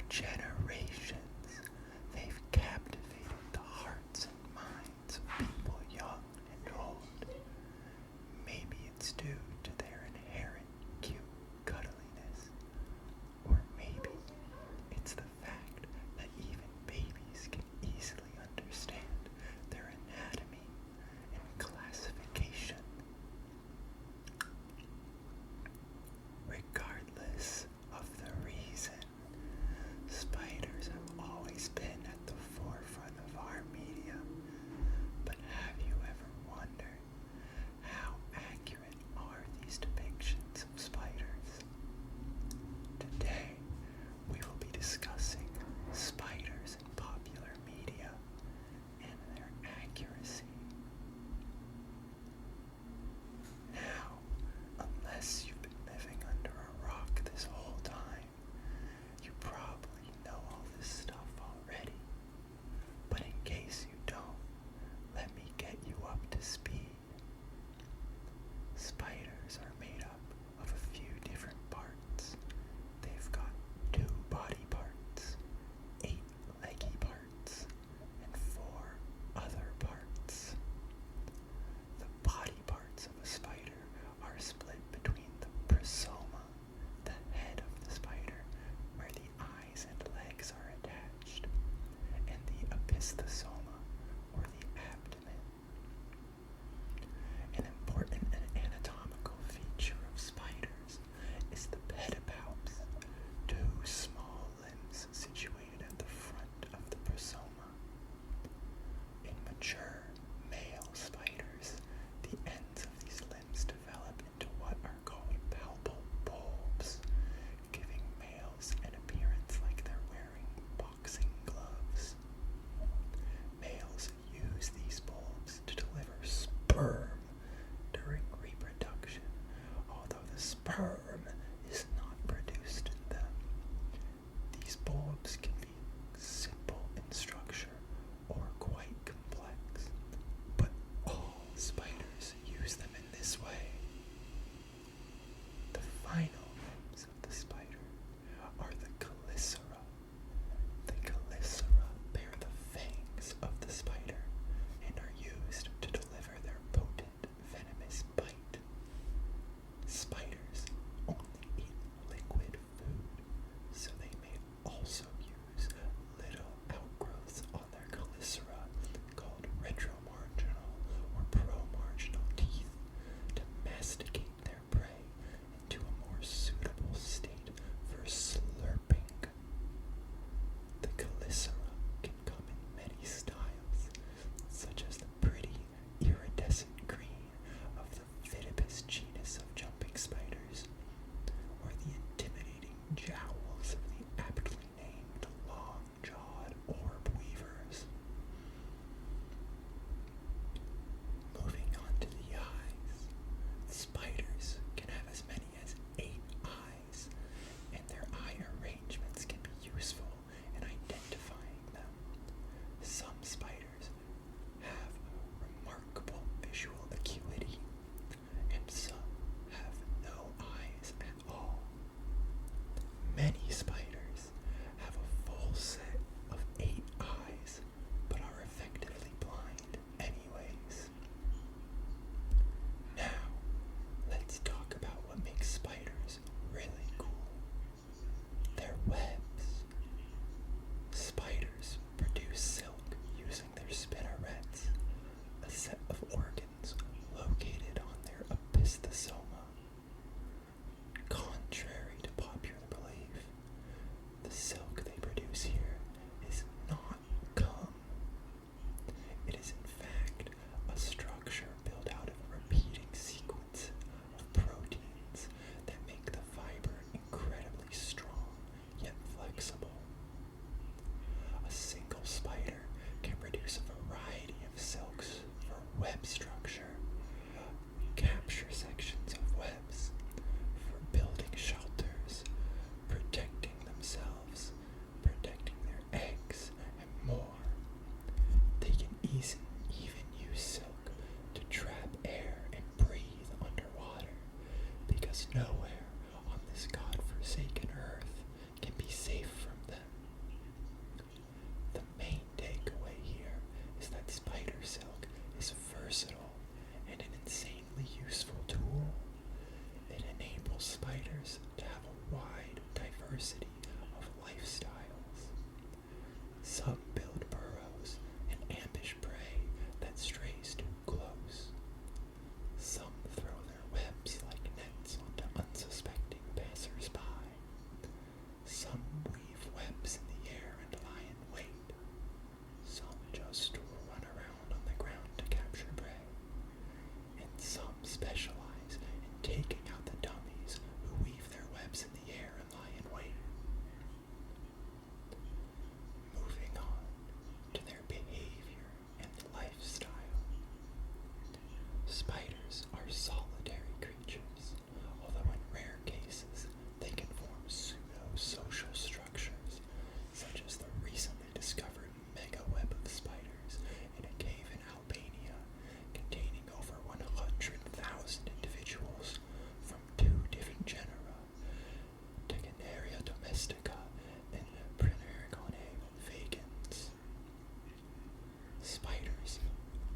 generations, they've captivated the hearts and minds of people young and old. Maybe it's due to their inherent cute cuddliness, or maybe it's the fact that even babies can easily understand their anatomy and classification. Regardless of the reason, spiders have always been at the forefront of our media. But have you ever wondered, how accurate are these depictions of spiders? Today, we will be discussing spiders in popular media and their accuracy. Now, unless you've been living under a rock this whole time, you probably know all this stuff already. But in case you don't, let me get you up to speed. Spiders are made up of a few different parts. They've got 2 body parts, 8 leggy parts, and 4 other parts. The body parts of a spider are split between the prosoma, the head of the spider, where the eyes and legs are attached, and the opistosoma, or the abdomen. An important anatomical feature of spiders is the pedipalps, 2 small limbs situated at the front of the prosoma. In mature male spiders, the ends of these limbs develop into what are called palpal bulbs, giving males an appearance like they're wearing boxing gloves. Males use these bulbs to deliver sperm during reproduction, although the sperm is not produced in them. These bulbs can be simple in structure or quite complex, but all spiders use them in this way. The final limbs of the spider are the chelicera. The chelicera bear the fangs of the spider and are used to deliver their potent venomous bite. Spiders only eat liquid food, so they may also use little outgrowths on their chelicera called retromarginal or promarginal teeth to masticate their prey into a more suitable state for slurping. The chelicera can come in many styles, such as the pretty iridescent green of the Phidippus genus of jumping spiders, or the intimidating jowls of the aptly named long-jawed orbweavers. Moving on to the eyes, spiders can have as many as 8 eyes, and their eye arrangements can be useful in identifying them. Some spiders have remarkable visual acuity, and some have no eyes at all. Many spiders have a full set of 8 eyes, but are effectively blind anyways. Now, let's talk about what makes spiders really cool. Their webs. Spiders produce silk using their spinnerets, a set of organs located on their opistosoma. Contrary to popular belief, the silk they produce here is not gum. It is in fact a structure built out of a repeating sequence of proteins that make the fiber incredibly strong yet flexible. A single spider can produce a variety of silks for web structure, capture sections of webs, for building shelters, protecting themselves, diversity of lifestyles. Some build burrows and ambush prey that strays too close. Some throw their webs like nets onto unsuspecting passers-by. Some weave webs in the air and lie in wait. Some just run around on the ground to capture prey. And some specialize in taking out the dummies who weave their webs in the air and lie in wait. Moving on to their behavior and lifestyle. Spiders are solitary creatures, although in rare cases they can form pseudo-social structures, such as the recently discovered mega web of spiders in a cave in Albania, containing over 100,000 individuals from 2 different genera, Tegenaria domestica and Praenergone vagans. Spiders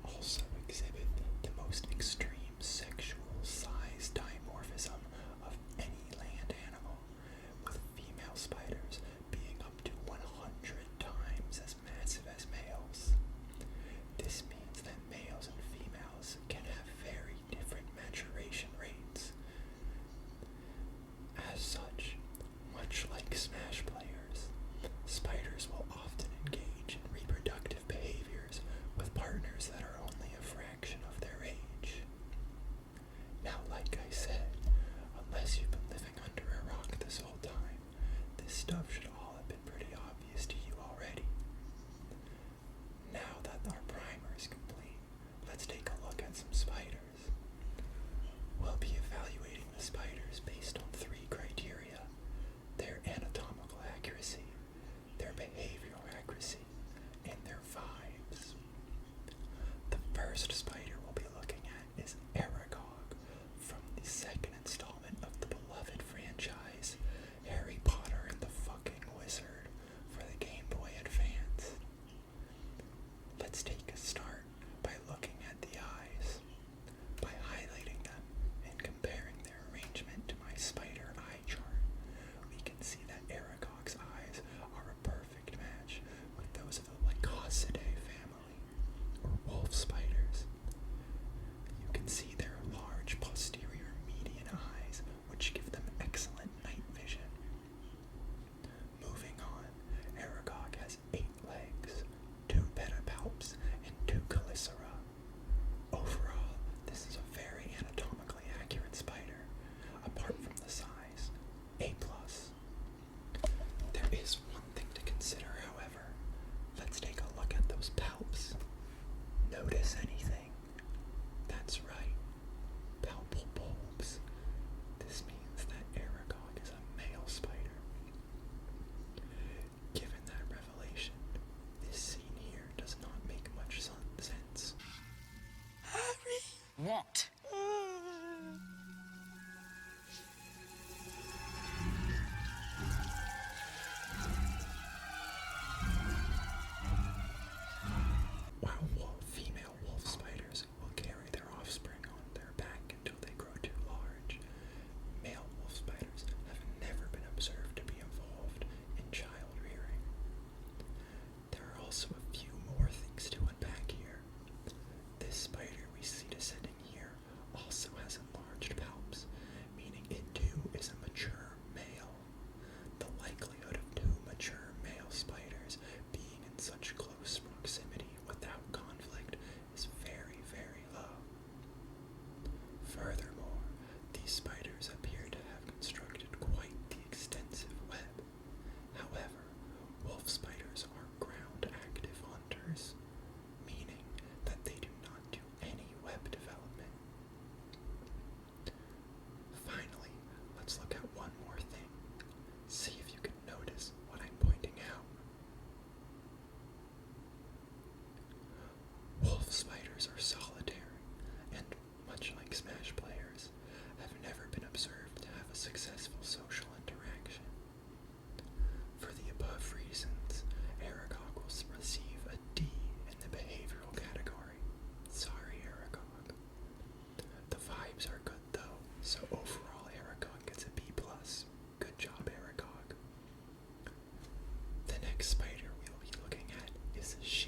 also exhibit the most extreme sexual size dimorphism of any land animal, with female spiders being up to 100 times as massive as males. This means that males and females can have very different maturation rates. As such, much like Smash players, spiders will often engage in reproductive behaviors with partners that are only a fraction of their age. Now, like I said, unless you've been living under a rock this whole time, this stuff should all have been pretty obvious to you already. Now that our primer is complete, let's take a look at some spiders. We'll be evaluating the spiders based on 3 criteria: their anatomical accuracy, their behavioral accuracy, and their vibes. The first spider we'll be looking at is Aragog from the second installment of the beloved franchise, Harry Potter and the fucking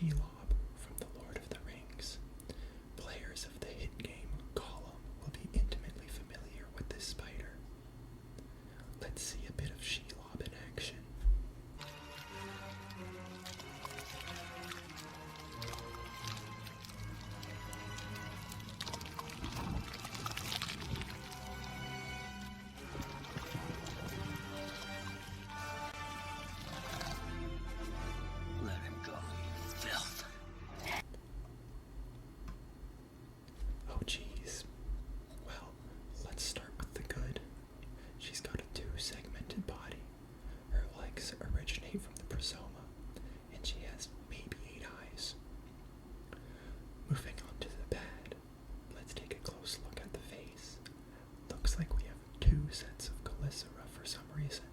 Shelob from The Lord of the Rings. Players of the hit game Gollum will be intimately familiar with this spider. Let's see a bit of Shelob in action. Let him go, you filth. Oh geez. Well, let's start with the good. She's got a two-segmented body. Her legs originate from the prosoma, and she has maybe 8 eyes. Moving on to the bad, let's take a close look at the face. Looks like we have 2 sets of chelicera for some reason,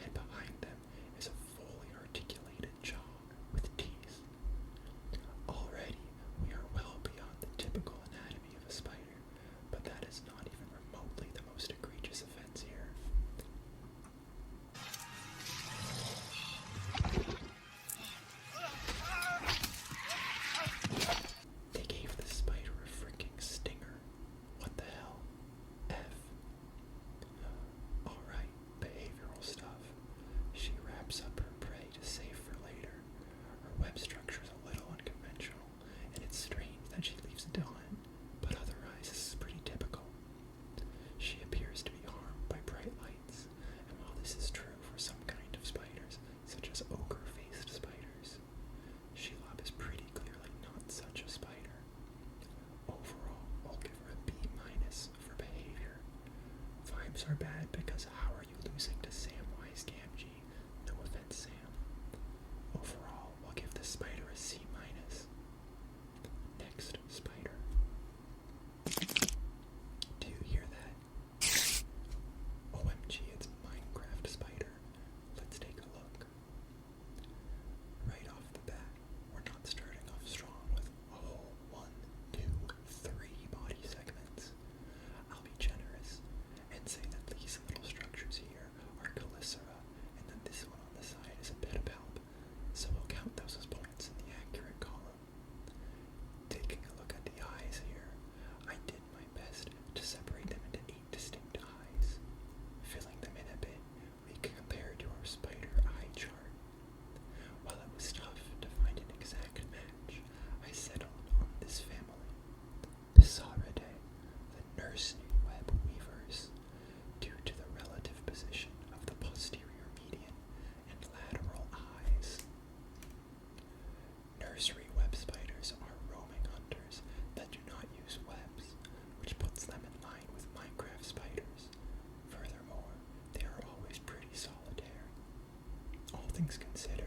and behind them is a fully articulated jaw with teeth. Already, we are well beyond the typical anatomy of a spider, but that is not even remotely the most egregious offense here. They gave the spider a freaking stinger. What the hell? F. Alright, behavioral stuff. She wraps up her prey to save for later. Her web structure is a little unconventional, and it's strange that she leaves it on, but otherwise this is pretty typical. She appears to be harmed by bright lights, and while this is true for some kind of spiders, such as ogre-faced spiders, Shelob is pretty clearly not such a spider. Overall, I'll give her a B- for behavior. Vibes are bad because how are you losing to Samwise Gamgee? No offense, Sam. Overall, we'll give this spider a C-. Next spider. Do you hear that? OMG, it's Minecraft spider. Let's take a look. Right off the bat, we're not starting off strong with a whole 1, 2, 3 body segments. I'll be generous and say that these little structures here are chelicera, and that this one on the side is a pedipalp, so we'll count those as points in the accurate column. Taking a look at the eyes here, I did my best to separate them into 8 distinct eyes. Filling them in a bit, we can compare to our spider eye chart. While it was tough to find an exact match, I settled on this family. Pissaridae, the nursery web weavers, due to the relative position of the posterior median and lateral eyes. Nursery web spiders are roaming hunters that do not use webs, which puts them in line with Minecraft spiders. Furthermore, they are always pretty solitary. All things considered,